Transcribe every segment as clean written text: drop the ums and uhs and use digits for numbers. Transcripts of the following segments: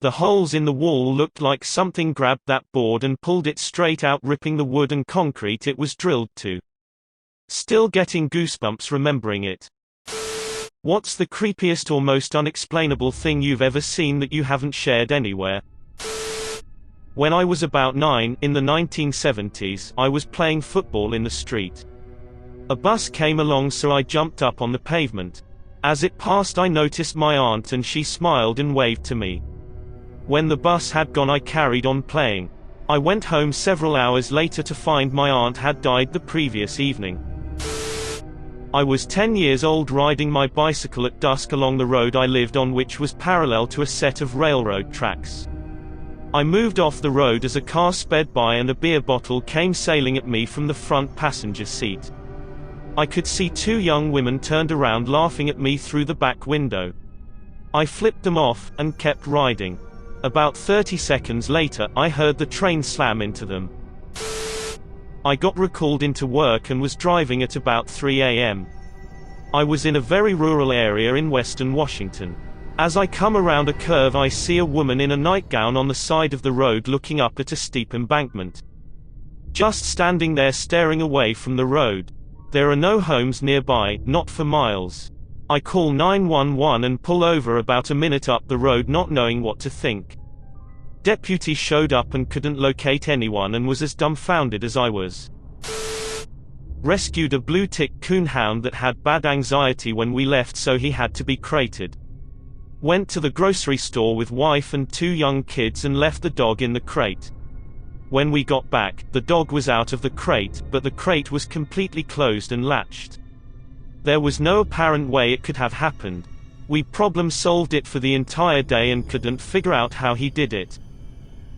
The holes in the wall looked like something grabbed that board and pulled it straight out, ripping the wood and concrete it was drilled to. Still getting goosebumps remembering it. What's the creepiest or most unexplainable thing you've ever seen that you haven't shared anywhere? When I was about 9, in the 1970s, I was playing football in the street. A bus came along, so I jumped up on the pavement. As it passed, I noticed my aunt and she smiled and waved to me. When the bus had gone, I carried on playing. I went home several hours later to find my aunt had died the previous evening. I was 10 years old, riding my bicycle at dusk along the road I lived on, which was parallel to a set of railroad tracks. I moved off the road as a car sped by and a beer bottle came sailing at me from the front passenger seat. I could see two young women turned around laughing at me through the back window. I flipped them off and kept riding. About 30 seconds later, I heard the train slam into them. I got recalled into work and was driving at about 3 a.m. I was in a very rural area in western Washington. As I come around a curve, I see a woman in a nightgown on the side of the road looking up at a steep embankment. Just standing there staring away from the road. There are no homes nearby, not for miles. I call 911 and pull over about a minute up the road, not knowing what to think. Deputy showed up and couldn't locate anyone and was as dumbfounded as I was. Rescued a blue tick coonhound that had bad anxiety when we left, so he had to be crated. Went to the grocery store with wife and 2 young kids and left the dog in the crate. When we got back, the dog was out of the crate, but the crate was completely closed and latched. There was no apparent way it could have happened. We problem solved it for the entire day and couldn't figure out how he did it.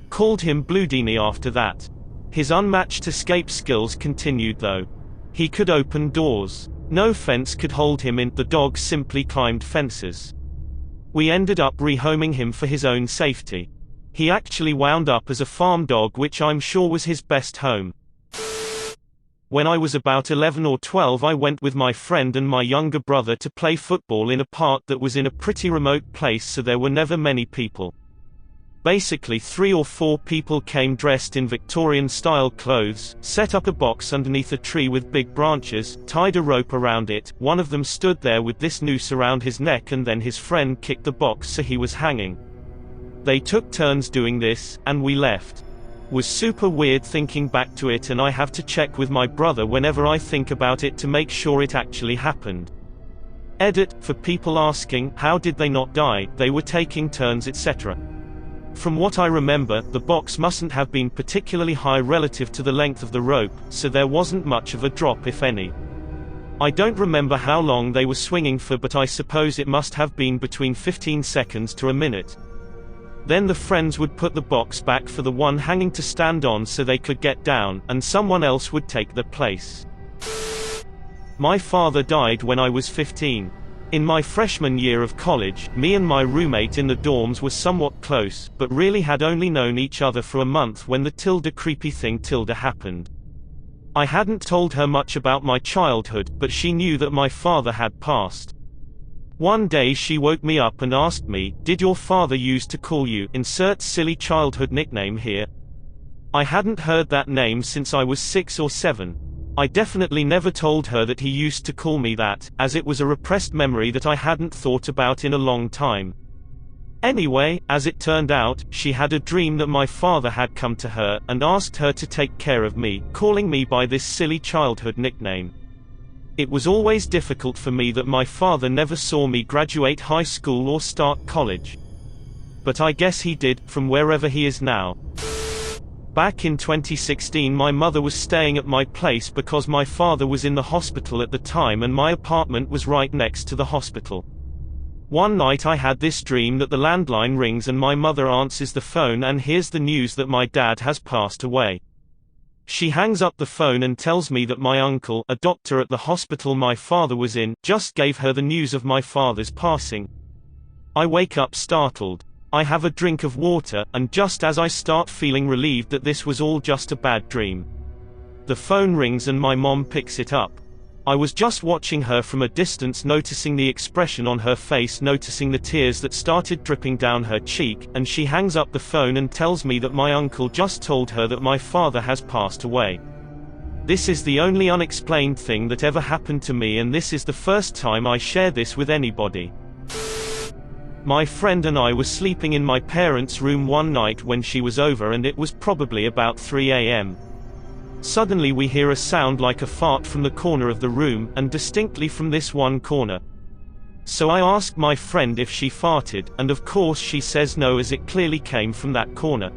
Called him Bloodini after that. His unmatched escape skills continued though. He could open doors. No fence could hold him in, the dog simply climbed fences. We ended up rehoming him for his own safety. He actually wound up as a farm dog, which I'm sure was his best home. When I was about 11 or 12, I went with my friend and my younger brother to play football in a park that was in a pretty remote place, so there were never many people. Basically 3 or 4 people came dressed in Victorian-style clothes, set up a box underneath a tree with big branches, tied a rope around it. One of them stood there with this noose around his neck, and then his friend kicked the box so he was hanging. They took turns doing this, and we left. Was super weird thinking back to it, and I have to check with my brother whenever I think about it to make sure it actually happened. Edit, for people asking, how did they not die? They were taking turns, etc. From what I remember, the box mustn't have been particularly high relative to the length of the rope, so there wasn't much of a drop if any. I don't remember how long they were swinging for, but I suppose it must have been between 15 seconds to a minute. Then the friends would put the box back for the one hanging to stand on so they could get down, and someone else would take their place. My father died when I was 15. In my freshman year of college, me and my roommate in the dorms were somewhat close, but really had only known each other for a month when the creepy thing happened. I hadn't told her much about my childhood, but she knew that my father had passed. One day she woke me up and asked me, "Did your father used to call you, insert silly childhood nickname here?" I hadn't heard that name since I was 6 or 7. I definitely never told her that he used to call me that, as it was a repressed memory that I hadn't thought about in a long time. Anyway, as it turned out, she had a dream that my father had come to her and asked her to take care of me, calling me by this silly childhood nickname. It was always difficult for me that my father never saw me graduate high school or start college. But I guess he did, from wherever he is now. Back in 2016, my mother was staying at my place because my father was in the hospital at the time and my apartment was right next to the hospital. One night I had this dream that the landline rings and my mother answers the phone and hears the news that my dad has passed away. She hangs up the phone and tells me that my uncle, a doctor at the hospital my father was in, just gave her the news of my father's passing. I wake up startled. I have a drink of water, and just as I start feeling relieved that this was all just a bad dream, the phone rings and my mom picks it up. I was just watching her from a distance, noticing the expression on her face, noticing the tears that started dripping down her cheek, and she hangs up the phone and tells me that my uncle just told her that my father has passed away. This is the only unexplained thing that ever happened to me, and this is the first time I share this with anybody. My friend and I were sleeping in my parents' room one night when she was over, and it was probably about 3 a.m. Suddenly we hear a sound like a fart from the corner of the room, and distinctly from this one corner. So I ask my friend if she farted, and of course she says no, as it clearly came from that corner.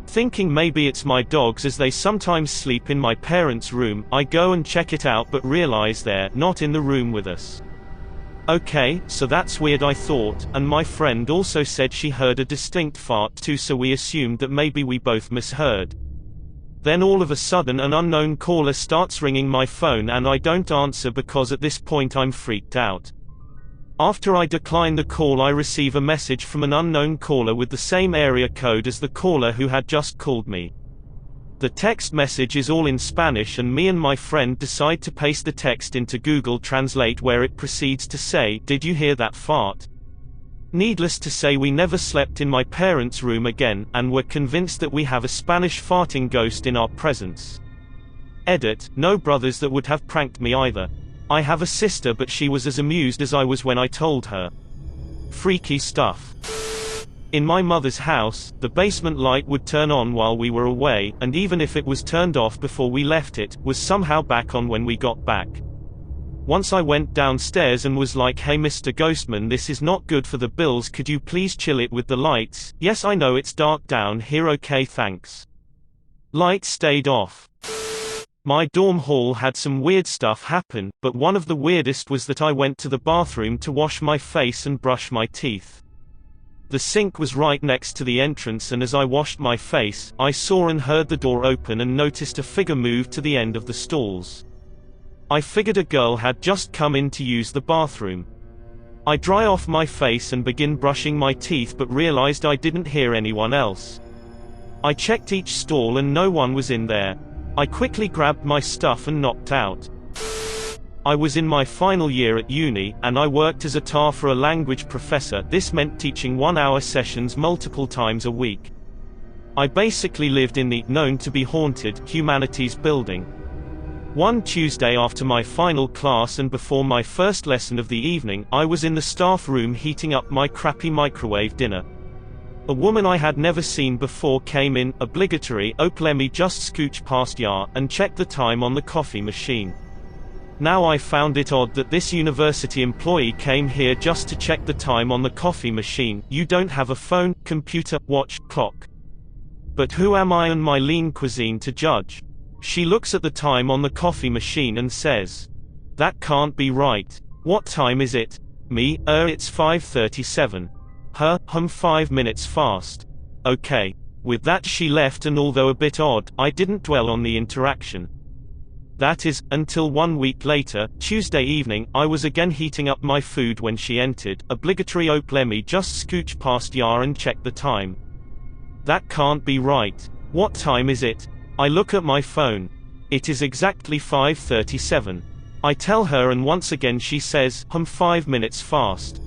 Thinking maybe it's my dogs, as they sometimes sleep in my parents' room, I go and check it out but realize they're not in the room with us. Okay, so that's weird, I thought, and my friend also said she heard a distinct fart too, so we assumed that maybe we both misheard. Then all of a sudden an unknown caller starts ringing my phone, and I don't answer because at this point I'm freaked out. After I decline the call, I receive a message from an unknown caller with the same area code as the caller who had just called me. The text message is all in Spanish, and me and my friend decide to paste the text into Google Translate, where it proceeds to say, "Did you hear that fart?" Needless to say, we never slept in my parents' room again, and were convinced that we have a Spanish farting ghost in our presence. Edit, no brothers that would have pranked me either. I have a sister, but she was as amused as I was when I told her. Freaky stuff. In my mother's house, the basement light would turn on while we were away, and even if it was turned off before we left, it was somehow back on when we got back. Once I went downstairs and was like, "Hey Mr. Ghostman, this is not good for the bills, could you please chill it with the lights? Yes, I know it's dark down here, okay thanks." Lights stayed off. My dorm hall had some weird stuff happen, but one of the weirdest was that I went to the bathroom to wash my face and brush my teeth. The sink was right next to the entrance, and as I washed my face, I saw and heard the door open and noticed a figure move to the end of the stalls. I figured a girl had just come in to use the bathroom. I dry off my face and begin brushing my teeth, but realized I didn't hear anyone else. I checked each stall and no one was in there. I quickly grabbed my stuff and knocked out. I was in my final year at uni, and I worked as a TA for a language professor. This meant teaching 1-hour sessions multiple times a week. I basically lived in the known to be haunted humanities building. One Tuesday after my final class and before my first lesson of the evening, I was in the staff room heating up my crappy microwave dinner. A woman I had never seen before came in, obligatory, "Oh, let me just scooch past ya," and checked the time on the coffee machine. Now I found it odd that this university employee came here just to check the time on the coffee machine. You don't have a phone, computer, watch, clock. But who am I and my lean cuisine to judge? She looks at the time on the coffee machine and says, "That can't be right. What time is it?" Me, it's 5:37. Her, 5 minutes fast. Okay. With that she left, and although a bit odd, I didn't dwell on the interaction. That is, until 1 week later, Tuesday evening, I was again heating up my food when she entered, obligatory, "Oh, let me just scooch past ya and check the time." That can't be right. What time is it? I look at my phone. It is exactly 5:37. I tell her, and once again she says, 5 minutes fast.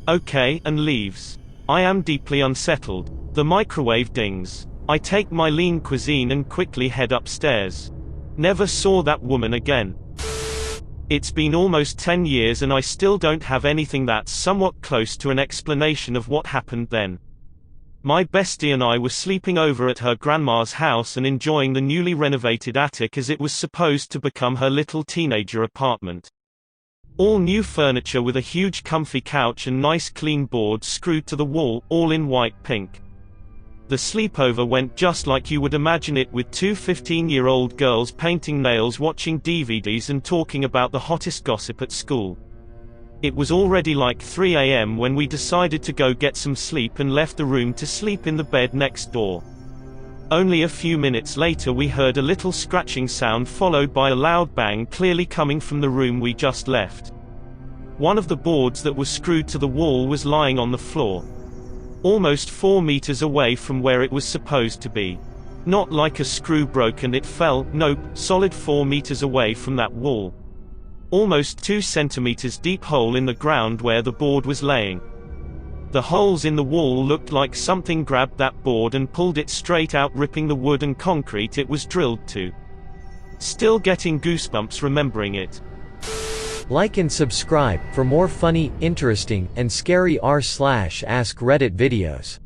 Okay, and leaves. I am deeply unsettled. The microwave dings. I take my lean cuisine and quickly head upstairs. Never saw that woman again. It's been almost 10 years and I still don't have anything that's somewhat close to an explanation of what happened then. My bestie and I were sleeping over at her grandma's house and enjoying the newly renovated attic, as it was supposed to become her little teenager apartment. All new furniture with a huge comfy couch and nice clean boards screwed to the wall, all in white pink. The sleepover went just like you would imagine it, with two 15-year-old girls painting nails, watching DVDs and talking about the hottest gossip at school. It was already like 3 a.m. when we decided to go get some sleep and left the room to sleep in the bed next door. Only a few minutes later we heard a little scratching sound followed by a loud bang, clearly coming from the room we just left. One of the boards that was screwed to the wall was lying on the floor. Almost 4 meters away from where it was supposed to be. Not like a screw broke and it fell, nope, solid 4 meters away from that wall. Almost 2 centimeters deep hole in the ground where the board was laying. The holes in the wall looked like something grabbed that board and pulled it straight out, ripping the wood and concrete it was drilled to. Still getting goosebumps remembering it. Like and subscribe for more funny, interesting, and scary r/ask Reddit videos.